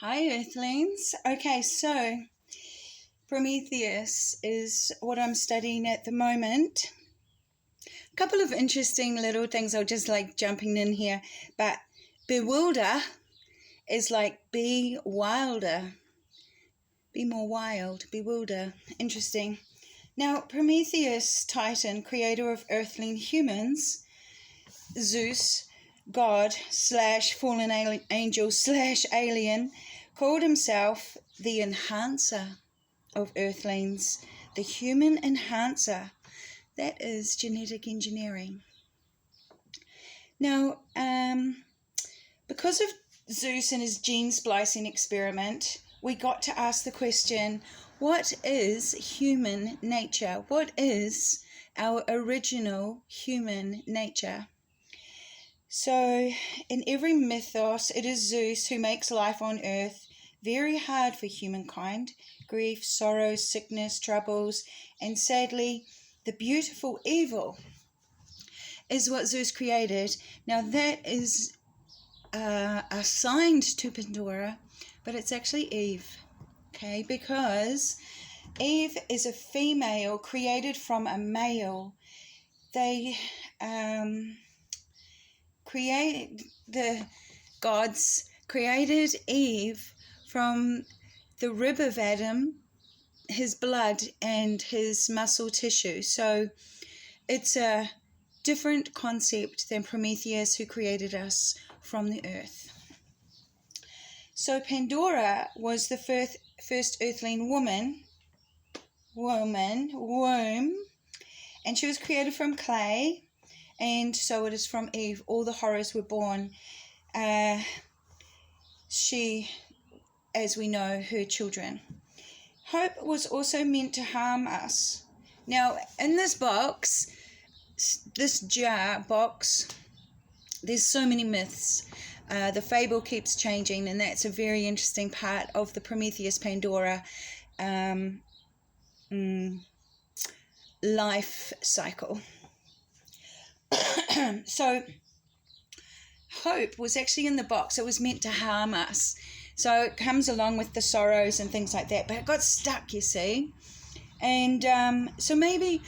Hi, Earthlings. Okay, so Prometheus is what I'm studying at the moment. A couple of interesting little things I'll just like jumping in here, but bewilder is like be wilder, be more wild, bewilder. Interesting. Now, Prometheus, Titan, creator of Earthling humans, Zeus, God / fallen angel / alien, called himself the enhancer of Earthlings, the human enhancer. That is genetic engineering. Now, because of Zeus and his gene splicing experiment, we got to ask the question, what is human nature? What is our original human nature? So, in every mythos, it is Zeus who makes life on earth very hard for humankind. Grief, sorrow, sickness, troubles, and sadly, the beautiful evil is what Zeus created. Now, that is assigned to Pandora, but it's actually Eve, okay? Because Eve is a female created from a male. The gods created Eve from the rib of Adam, his blood and his muscle tissue. So it's a different concept than Prometheus, who created us from the earth. So Pandora was the first earthling woman, and she was created from clay. And so it is from Eve. All the horrors were born. She, as we know, her children. Hope was also meant to harm us. Now, in this box, this jar box, there's so many myths. The fable keeps changing, and that's a very interesting part of the Prometheus Pandora life cycle. So hope was actually in the box. It was meant to harm us. So it comes along with the sorrows and things like that. But it got stuck, you see. And so maybe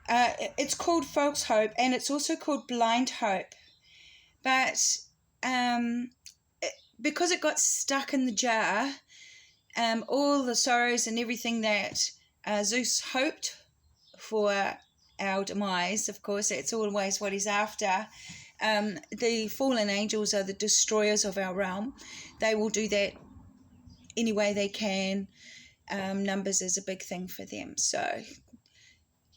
it's called false hope, and it's also called blind hope. But because it got stuck in the jar, all the sorrows and everything that Zeus hoped for our demise, of course, that's always what he's after. The fallen angels are the destroyers of our realm. They will do that any way they can. Numbers is a big thing for them. So,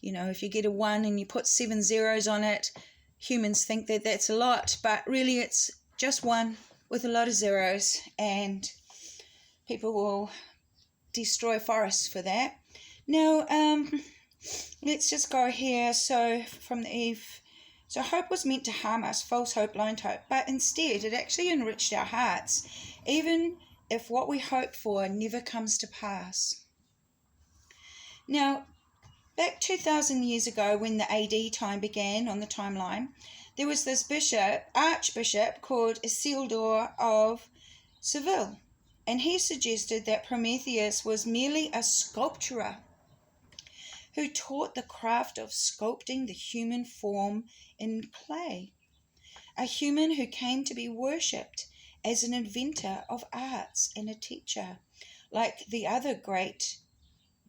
you know, if you get a 1 and you put 7 zeros on it, humans think that that's a lot, but really it's just 1 with a lot of zeros, and people will destroy forests for that. Now, let's just go here. So from the Eve, so hope was meant to harm us, false hope, blind hope, but instead it actually enriched our hearts, even if what we hope for never comes to pass. Now, back 2,000 years ago, when the AD time began on the timeline, there was this archbishop called Isildur of Seville, and he suggested that Prometheus was merely a sculptor who taught the craft of sculpting the human form in clay, a human who came to be worshipped as an inventor of arts and a teacher, like the other great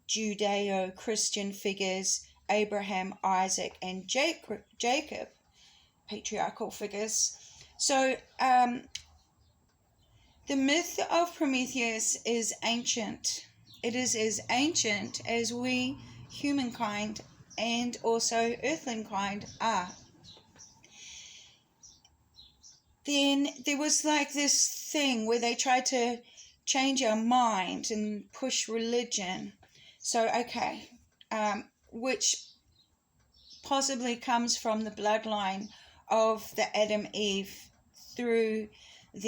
Judeo-Christian figures, Abraham, Isaac, and Jacob, patriarchal figures. So the myth of Prometheus is ancient. It is as ancient as we humankind and also earthlingkind are. Then there was like this thing where they tried to change our mind and push religion. So, okay, which possibly comes from the bloodline of the Adam Eve through to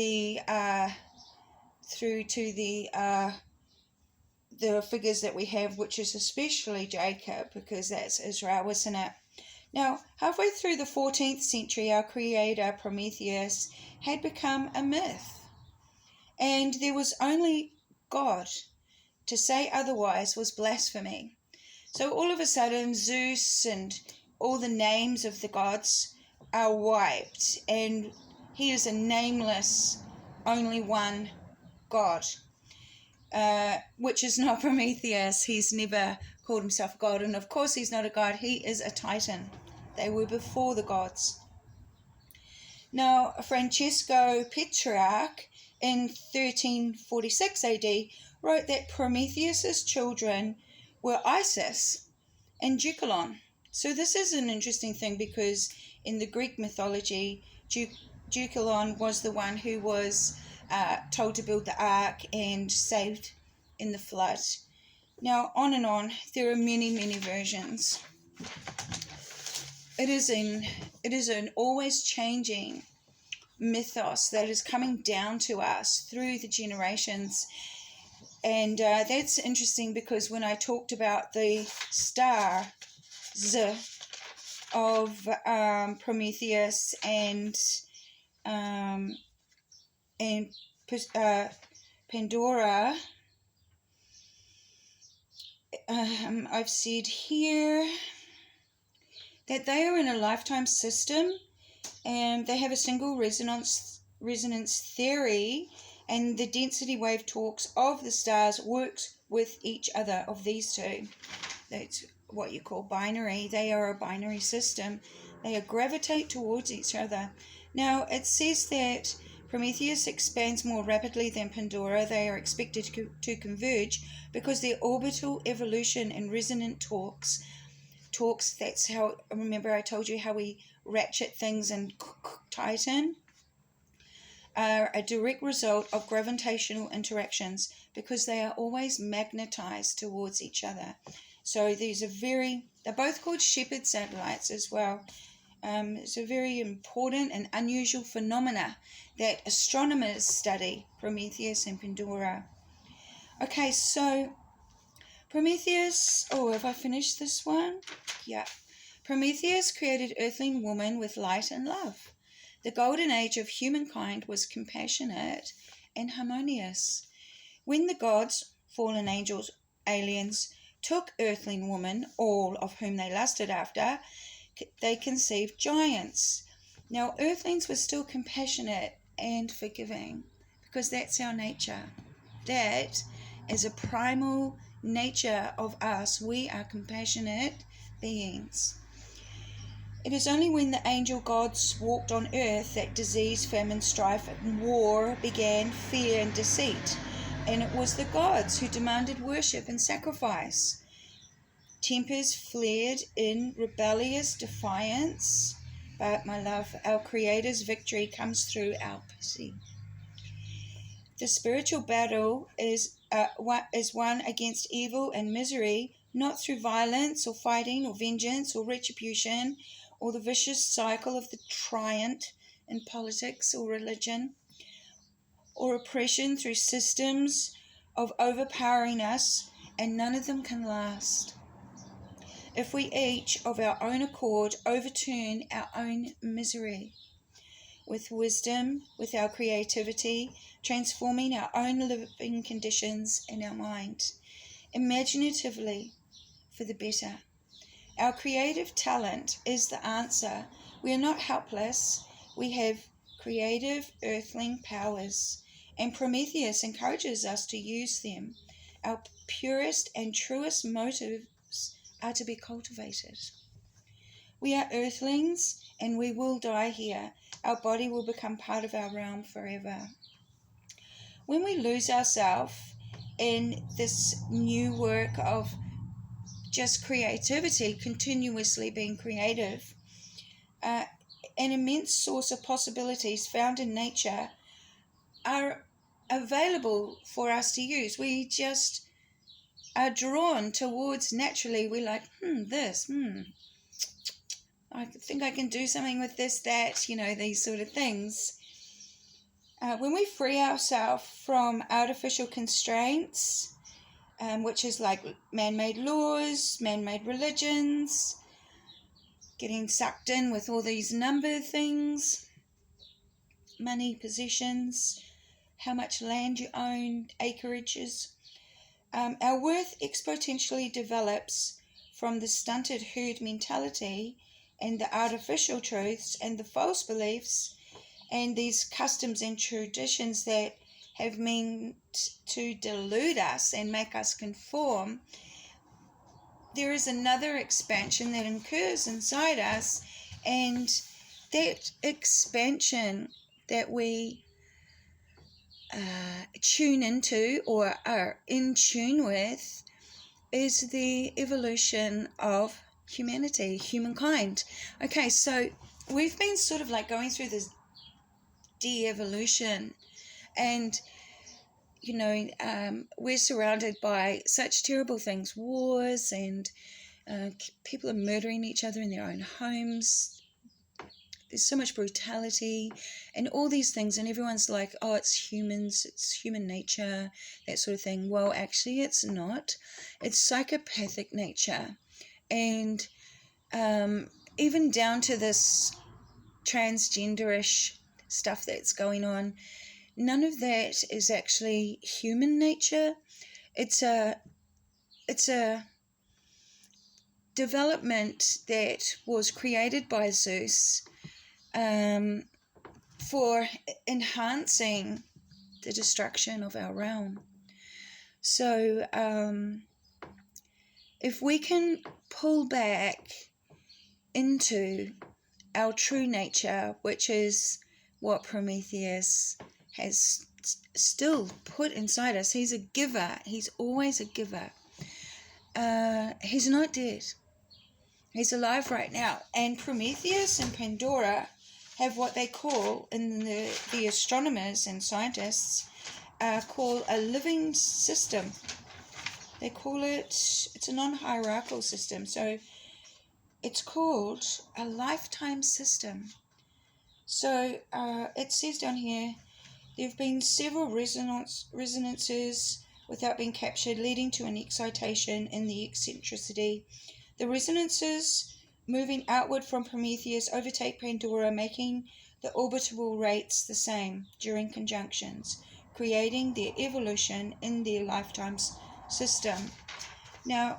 the figures that we have, which is especially Jacob, because that's Israel, isn't it? Now, halfway through the 14th century, our creator, Prometheus, had become a myth. and there was only God. To say otherwise was blasphemy. So all of a sudden, Zeus and all the names of the gods are wiped, and he is a nameless, only one God, which is not Prometheus. He's never called himself God, and of course he's not a god. He is a titan. They were before the gods. Now, Francesco Petrarch in 1346 AD wrote that Prometheus's children were Isis and Deucalion. So this is an interesting thing, because in the Greek mythology, Deucalion was the one who was told to build the ark and saved in the flood. Now, on and on, there are many, many versions. It is an always changing mythos that is coming down to us through the generations. And that's interesting, because when I talked about the stars of Prometheus and Pandora, I've said here that they are in a lifetime system, and they have a single resonance theory, and the density wave talks of the stars works with each other of these two. That's what you call binary. They are a binary system. They gravitate towards each other. Now, it says that Prometheus expands more rapidly than Pandora. They are expected to converge because their orbital evolution and resonant talks, that's how, remember I told you how we ratchet things and tighten, are a direct result of gravitational interactions, because they are always magnetized towards each other. So they're both called shepherd satellites as well. It's a very important and unusual phenomena that astronomers study, Prometheus and Pandora. Okay, so Prometheus, have I finished this one? Yeah. Prometheus created Earthling woman with light and love. The golden age of humankind was compassionate and harmonious. When the gods, fallen angels, aliens, took Earthling woman, all of whom they lusted after, they conceived giants. Now, Earthlings were still compassionate and forgiving, because that's our nature. That is a primal nature of us. We are compassionate beings. It is only when the angel gods walked on earth that disease, famine, strife, and war began, fear and deceit. And it was the gods who demanded worship and sacrifice. Tempers flared in rebellious defiance. But, my love, our Creator's victory comes through our pity. The spiritual battle is won against evil and misery, not through violence or fighting or vengeance or retribution, or the vicious cycle of the tyrant in politics or religion, or oppression through systems of overpowering us, and none of them can last. If we each of our own accord overturn our own misery, with wisdom, with our creativity, transforming our own living conditions in our mind, imaginatively for the better. Our creative talent is the answer. We are not helpless. We have creative earthling powers, and Prometheus encourages us to use them. Our purest and truest motives are to be cultivated. We are earthlings, and we will die here. Our body will become part of our realm forever. When we lose ourselves in this new work of just creativity, continuously being creative, an immense source of possibilities found in nature are available for us to use. We just are drawn towards naturally. We're like, I think I can do something with this, that, these sort of things. When we free ourselves from artificial constraints, which is like man-made laws, man-made religions, getting sucked in with all these number things, money, possessions, how much land you own, acreages. Our worth exponentially develops from the stunted herd mentality and the artificial truths and the false beliefs and these customs and traditions that have meant to delude us and make us conform. There is another expansion that occurs inside us, and that expansion that we tune into or are in tune with is the evolution of humankind. Okay, so we've been sort of like going through this de-evolution, and we're surrounded by such terrible things, wars, and people are murdering each other in their own homes. There's so much brutality and all these things, and everyone's like, oh, it's humans, it's human nature, that sort of thing. Well, actually, it's not. It's psychopathic nature. And even down to this transgenderish stuff that's going on, none of that is actually human nature. It's a development that was created by Zeus for enhancing the destruction of our realm. So if we can pull back into our true nature, which is what Prometheus has still put inside us. He's a giver. He's always a giver. He's not dead. He's alive right now. And Prometheus and Pandora have what they call, in the astronomers and scientists, call a living system. They call it, it's a non-hierarchical system. So it's called a lifetime system. So it says down here, there have been several resonances without being captured, leading to an excitation in the eccentricity. The resonances moving outward from Prometheus overtake Pandora, making the orbital rates the same during conjunctions, creating their evolution in their lifetime system. Now,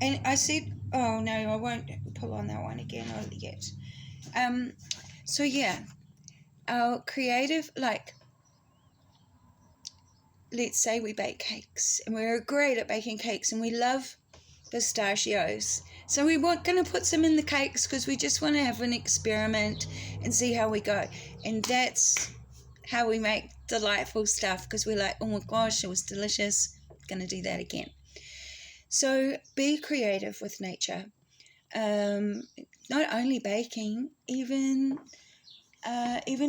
and I said, oh no, I won't pull on that one again yet. So yeah, our creative, like, let's say we bake cakes, and we're great at baking cakes, and we love pistachios. So we're going to put some in the cakes because we just want to have an experiment and see how we go. And that's how we make delightful stuff, because we're like, oh my gosh, it was delicious. Going to do that again. So be creative with nature. Not only baking, even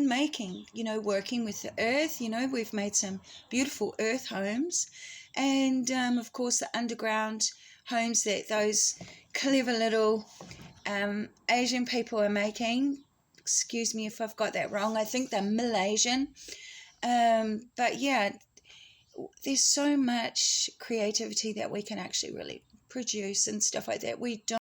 making, working with the earth. We've made some beautiful earth homes, and of course the underground homes that those clever little Asian people are making. Excuse me if I've got that wrong. I think they're Malaysian. But yeah, there's so much creativity that we can actually really produce and stuff like that. We don't